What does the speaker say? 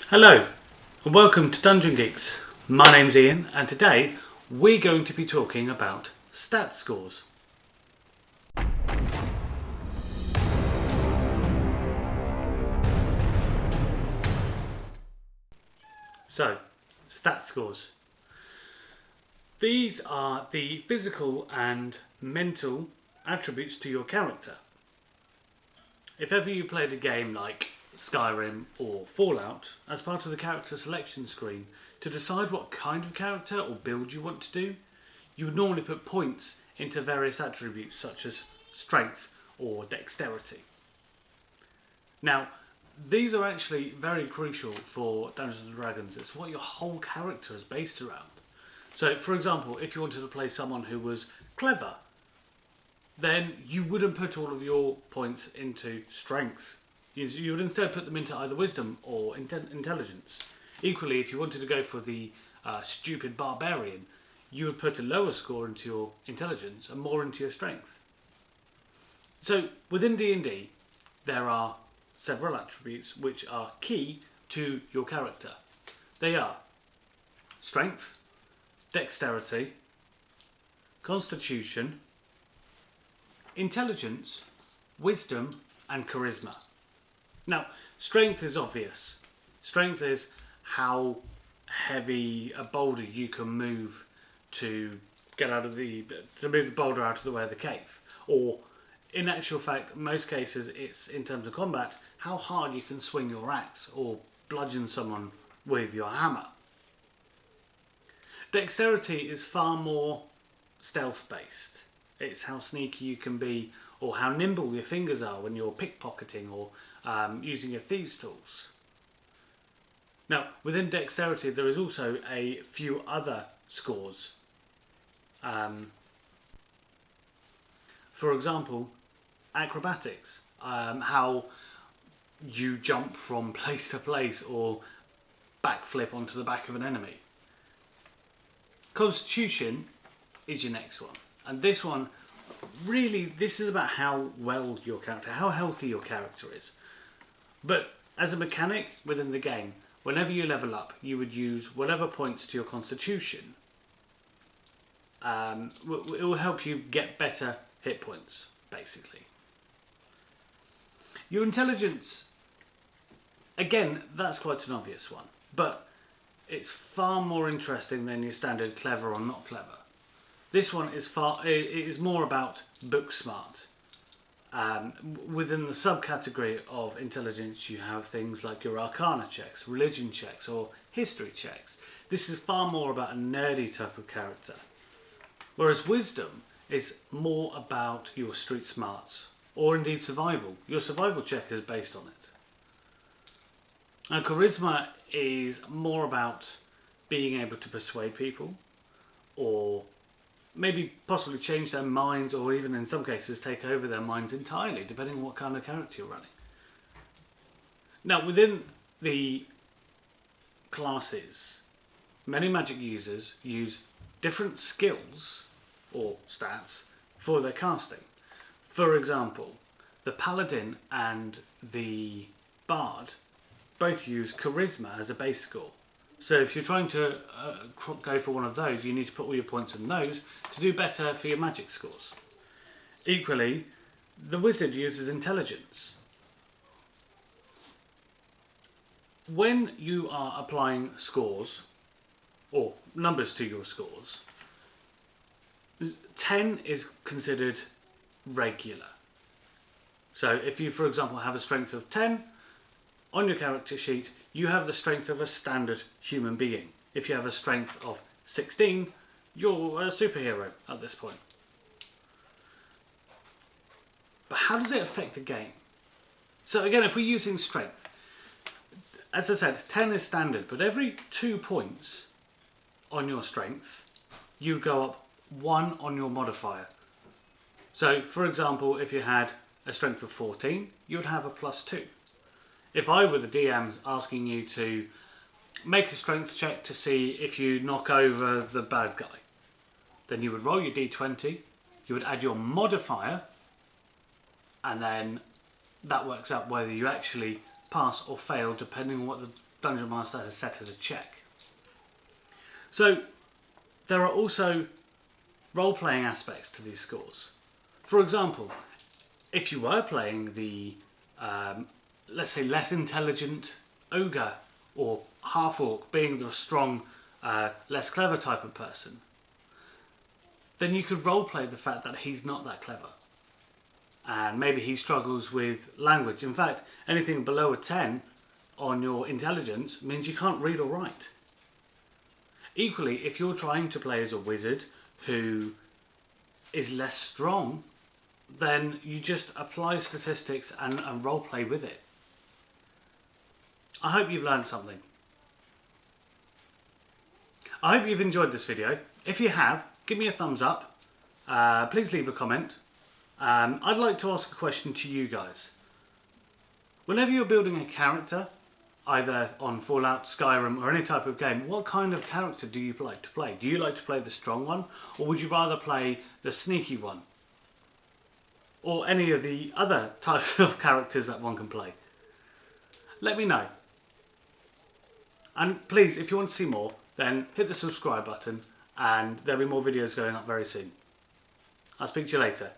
Hello and welcome to Dungeon Geeks. My name's Ian and today we're going to be talking about stat scores. So, stat scores. These are the physical and mental attributes to your character. If ever you played a game like Skyrim or Fallout, as part of the character selection screen, to decide what kind of character or build you want to do, you would normally put points into various attributes such as strength or dexterity. Now, these are actually very crucial for Dungeons & Dragons. It's what your whole character is based around. So, for example, if you wanted to play someone who was clever, then you wouldn't put all of your points into strength. You would instead put them into either wisdom or intelligence. Equally, if you wanted to go for the stupid barbarian, you would put a lower score into your intelligence and more into your strength. So within D&D, there are several attributes which are key to your character. They are strength, dexterity, constitution, intelligence, wisdom, and charisma. Now, strength is obvious. Strength is how heavy a boulder you can move to move the boulder out of the way of the cave. Or, in actual fact, most cases, it's in terms of combat, how hard you can swing your axe or bludgeon someone with your hammer. Dexterity is far more stealth-based. It's how sneaky you can be, or how nimble your fingers are when you're pickpocketing or using your thieves' tools. Now, within dexterity, there is also a few other scores. For example, acrobatics, how you jump from place to place or backflip onto the back of an enemy. Constitution is your next one, and this one really, this is about how well your character, how healthy your character is. But as a mechanic within the game, whenever you level up, you would use whatever points to your constitution. It will help you get better hit points, basically. Your intelligence, again, that's quite an obvious one, but it's far more interesting than your standard clever or not clever. This one is more about book smart. Within the subcategory of intelligence, you have things like your arcana checks, religion checks, or history checks. This is far more about a nerdy type of character. Whereas wisdom is more about your street smarts, or indeed survival. Your survival check is based on it. And charisma is more about being able to persuade people, or maybe possibly change their minds, or even in some cases take over their minds entirely, depending on what kind of character you're running. Now, within the classes, many magic users use different skills or stats for their casting. For example, the paladin and the bard both use charisma as a base score. So if you're trying to go for one of those, you need to put all your points in those to do better for your magic scores. Equally, the wizard uses intelligence. When you are applying scores, or numbers to your scores, 10 is considered regular. So if you, for example, have a strength of 10, on your character sheet, you have the strength of a standard human being. If you have a strength of 16, you're a superhero at this point. But how does it affect the game? So again, if we're using strength, as I said, 10 is standard, but every 2 points on your strength, you go up 1 on your modifier. So, for example, if you had a strength of 14, you would have a +2. If I were the DM asking you to make a strength check to see if you knock over the bad guy, then you would roll your d20, you would add your modifier, and then that works out whether you actually pass or fail depending on what the Dungeon Master has set as a check. So there are also role-playing aspects to these scores. For example, if you were playing the, let's say, less intelligent ogre or half-orc, being the strong, less clever type of person, then you could role-play the fact that he's not that clever. And maybe he struggles with language. In fact, anything below a 10 on your intelligence means you can't read or write. Equally, if you're trying to play as a wizard who is less strong, then you just apply statistics and roleplay with it. I hope you've learned something. I hope you've enjoyed this video. If you have, give me a thumbs up. Please leave a comment. I'd like to ask a question to you guys. Whenever you're building a character, either on Fallout, Skyrim or any type of game, what kind of character do you like to play? Do you like to play the strong one, or would you rather play the sneaky one? Or any of the other types of characters that one can play? Let me know. And please, if you want to see more, then hit the subscribe button, and there'll be more videos going up very soon. I'll speak to you later.